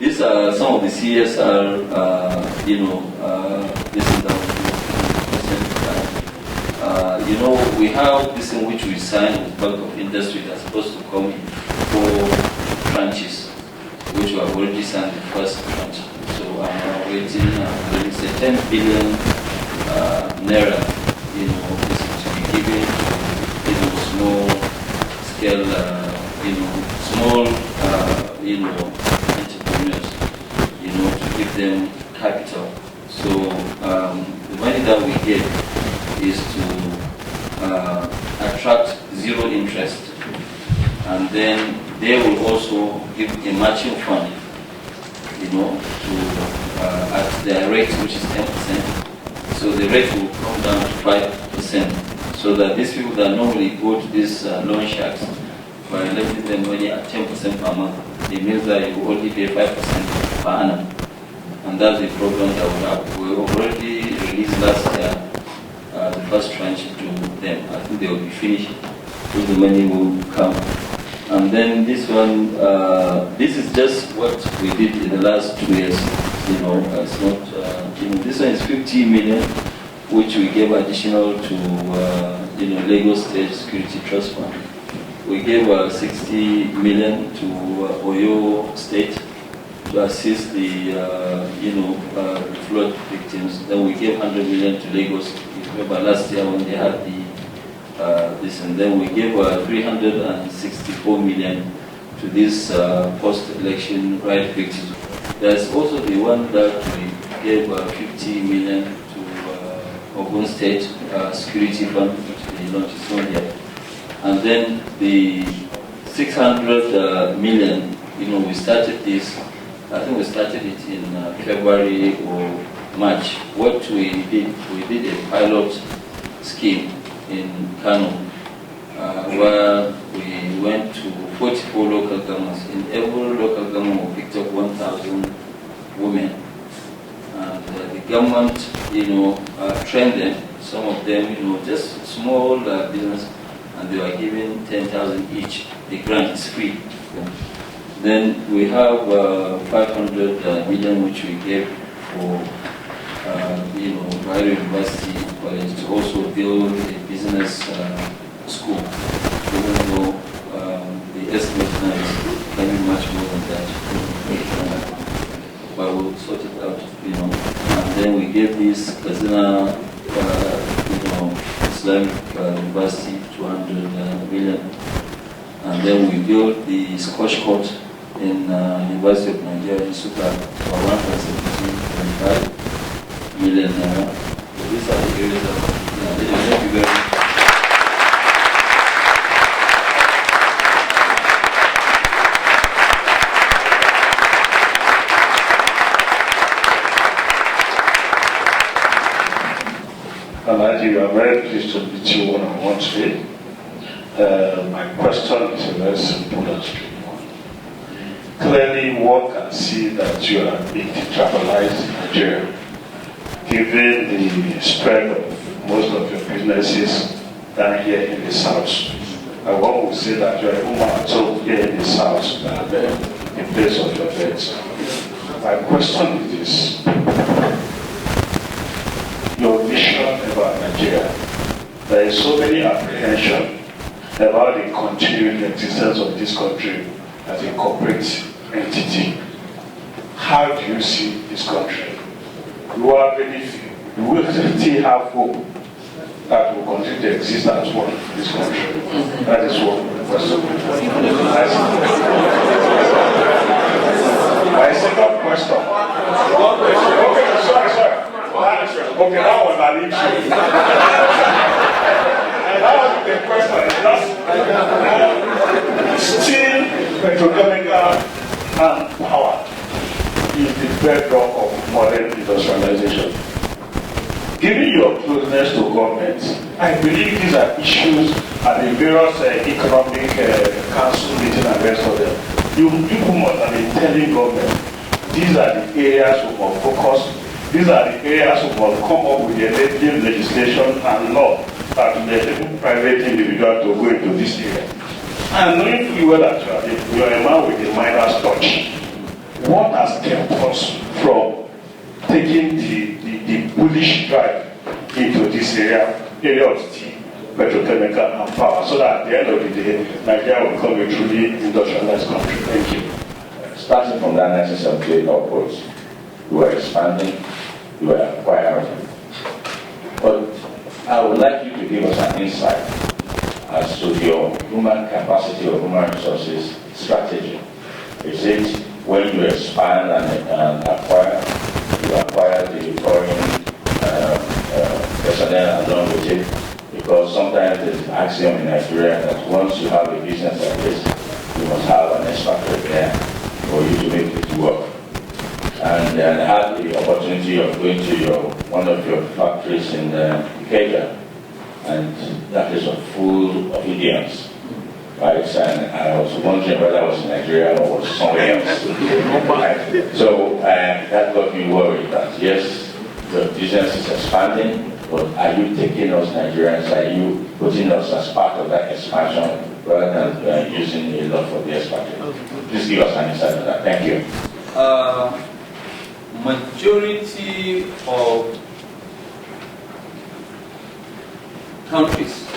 these are some of the CSR, this is we have this in which we signed with Bank of Industry that's supposed to come in 4 tranches, which we have already signed the first tranche. So I'm waiting. There is a 10 billion naira, this is to be given to small scale, small, entrepreneurs, to give them capital. So the money that we get is to attract zero interest, and then they will also give a matching fund, to at their rate, which is 10%. So the rate will come down to 5%, so that these people that normally go to these loan sharks by lending them money at 10% per month, it means that you only pay 5% per annum, and that's the problem that we have. We already released last year the first tranche to them. I think they will be finished, so the money will come. And then this one, this is just what we did in the last 2 years. It's not, this one is 50 million, which we gave additional to, Lagos State Security Trust Fund. We gave 60 million to Oyo State to assist the, flood victims. Then we gave 100 million to Lagos. Remember last year when they had the this, and then we gave 364 million to this post-election right victims. There's also the one that we gave 50 million to Ogun State Security Fund, which they launched this one year. And then the 600 million, we started this, I think we started it in February or March. What we did a pilot scheme in Kano, where we went to 44 local governments. In every local government, we picked up 1,000 women. And the government, trained them, some of them, just small business, and they were given 10,000 each. The grant is free. Then we have 500 million, which we gave for Bayero University College to also build a business school, even though the estimate now is maybe much more than that. But we'll sort it out, And then we gave this Kazina, Islamic University 200 million. And then we built the squash court in University of Nigeria in Suka for 1.75 million naira. So these are the areas that thank you very much. Alhaji, we are very pleased to meet you one-on-one today. My question is a very simple and straightforward. Clearly, one can see that you are decentralized in Nigeria, given the spread of most of your businesses down here in the south. And one would say that you are even more so here in the south than in place of your beds. My question is this. Your vision about Nigeria. There is so many apprehension about the continuing existence of this country as a corporate entity. How do you see this country? You will still have hope that will continue to exist as one in this country. That is one question. My second question. Okay, sorry. Okay, that was an issue. That was the question. Still, petrochemical and power is the bedrock of modern industrialization. Given your closeness to government, I believe these are issues at the various economic council meeting and rest of them. You must have been telling government, these are the areas we must focus. These are the areas we must come up with the enabling legislation and law that will enable private individual to go into this area. And knowing fully well that you are a man with a miner's touch, what has kept us from taking the bullish drive into this area of steel, petrochemical and power, so that at the end of the day, Nigeria will become a truly industrialized country? Thank you. Starting from that 1978 upwards, we were expanding, we were acquiring. But I would like you to give us an insight as to your human capacity or human resources strategy. Is it when you expand and acquire, you acquire the foreign personnel along with it? Because sometimes there's an axiom in Nigeria that once you have a business like this, you must have an expatriate there for you to make it work. And I had the opportunity of going to one of your factories in Ikeja, and that is full of Indians, right? And I was wondering whether I was in Nigeria or was somewhere else. Right? So that got me worried that yes, the business is expanding, but are you taking us Nigerians, are you putting us as part of that expansion rather than using a lot for the expansion? Please give us an insight on that. Thank you. Majority of countries,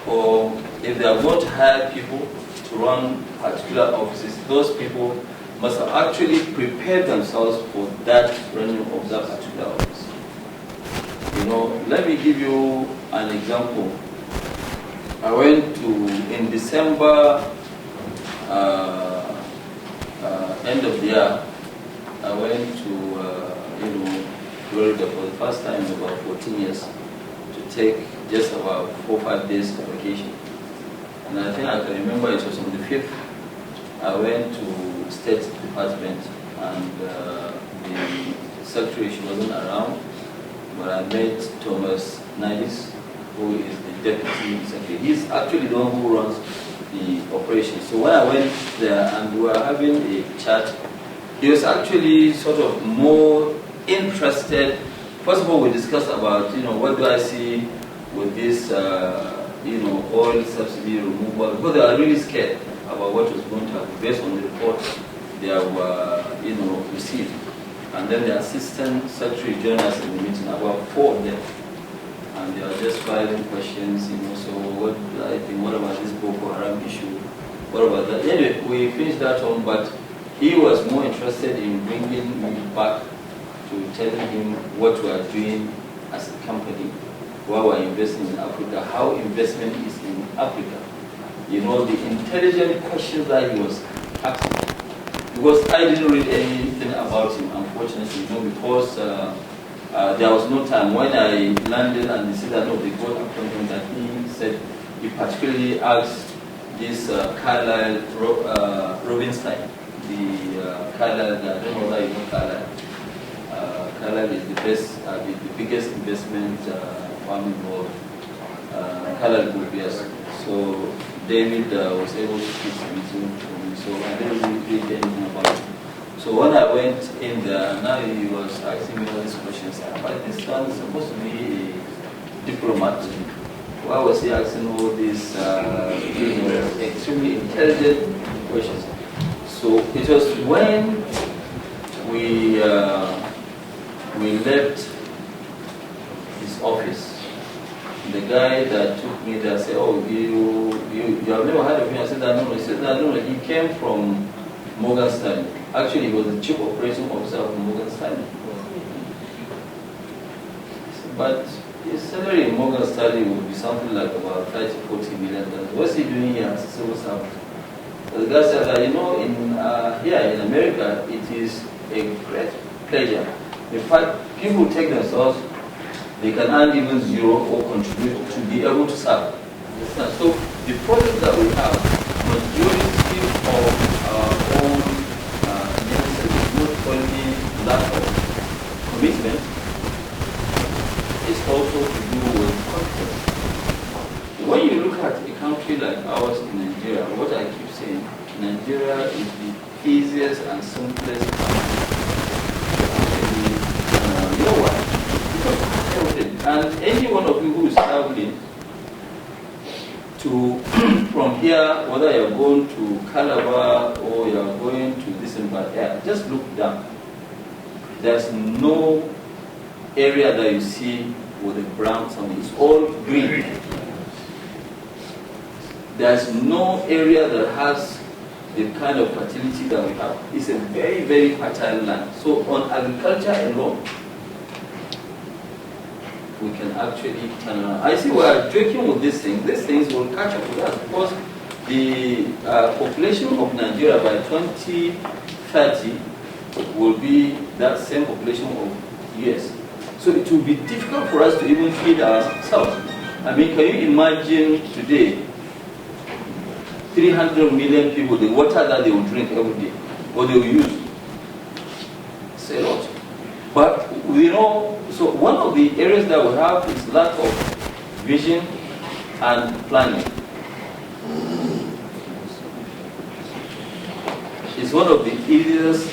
or if they are going to hire people to run particular offices, those people must have actually prepared themselves for that running of that particular office. You know, let me give you an example. I went to, in December, end of the year, I went to, Florida for the first time in about 14 years to take just about 4 or 5 days of vacation. And I think I can remember it was on the 5th. I went to State Department, and the secretary, she wasn't around, but I met Thomas Nidis, who is the deputy secretary. He's actually the one who runs the operation. So when I went there and we were having a chat, he was actually sort of more interested. First of all, we discussed about, what do I see with this, oil subsidy removal, because they are really scared about what was going to happen based on the reports they have, received. And then the assistant secretary joined us in the meeting, about 4 of them. And they are just filing questions, so what do I think, what about this Boko Haram issue, what about that? Anyway, we finished that one, but he was more interested in bringing me back to telling him what we are doing as a company, why we are investing in Africa, how investment is in Africa. The intelligent questions that he was asking. Because I didn't read anything about him, unfortunately, because there was no time. When I landed and they said that no, they got appointment, that he said he particularly asked this Carlyle Robinstein, the Carlyle, I don't know whether you know Carlyle. Carlyle is the best, the biggest investment firm in the world. Carlyle Group, yes. So David was able to speak to me, so I didn't really read anything about it. So when I went in there, now he was asking me all these questions. But this one is supposed to be a diplomat. Why was he asking all these extremely intelligent questions? So it was when we left his office. The guy that took me there said, "Oh, you have never heard of him?" I said, "No." He said, "No, he came from Morgan Stanley." Actually, he was the chief operating officer of Morgan Stanley. But his salary in Morgan Stanley would be something like about $30–40 million. What's he doing here as a civil servant? The guy said that, here in America, it is a great pleasure. In fact, people take themselves, they can earn even zero or contribute to be able to serve. So the problem that we have, majority of our own not only lack of commitment, it's also to do with confidence. When you look at a country like ours in Nigeria, what I keep saying, Nigeria is the easiest and simplest country. You know why? Because and any one of you who is traveling from here, whether you're going to Calabar or you're going to this breathing bad air. Just look down. There's no area that you see with a brown something. It's all green. There's no area that has the kind of fertility that we have. It's a very, very fertile land. So on agriculture alone, we can actually turn around. I see we are joking with these things. These things will catch up with us because the population of Nigeria by 2030 will be that same population of US. So it will be difficult for us to even feed ourselves. I mean, can you imagine today 300 million people, the water that they will drink every day, or they will use? It's a lot. But we know, so one of the areas that we have is lack of vision and planning. It's one of the areas,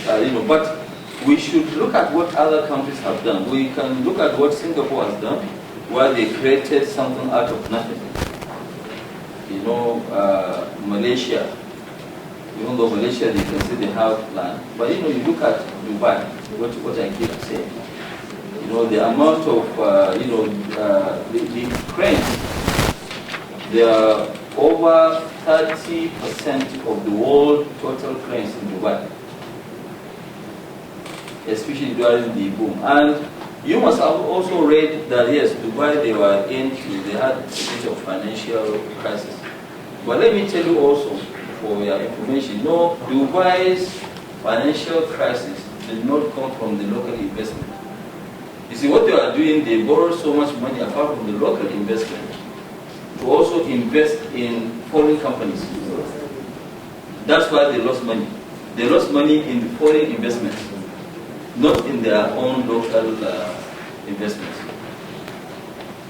but we should look at what other countries have done. We can look at what Singapore has done, where they created something out of nothing. Malaysia, even though Malaysia, they can say they have land, but you look at Dubai, what I keep saying, the amount of, the cranes, they are over 30% of the world total cranes in Dubai, especially during the boom. And you must have also read that yes, Dubai, they had a bit of financial crisis. But let me tell you also, for your information, no, Dubai's financial crisis did not come from the local investment. You see, what they are doing, they borrow so much money apart from the local investment to also invest in foreign companies. That's why they lost money. They lost money in foreign investments, not in their own local investments.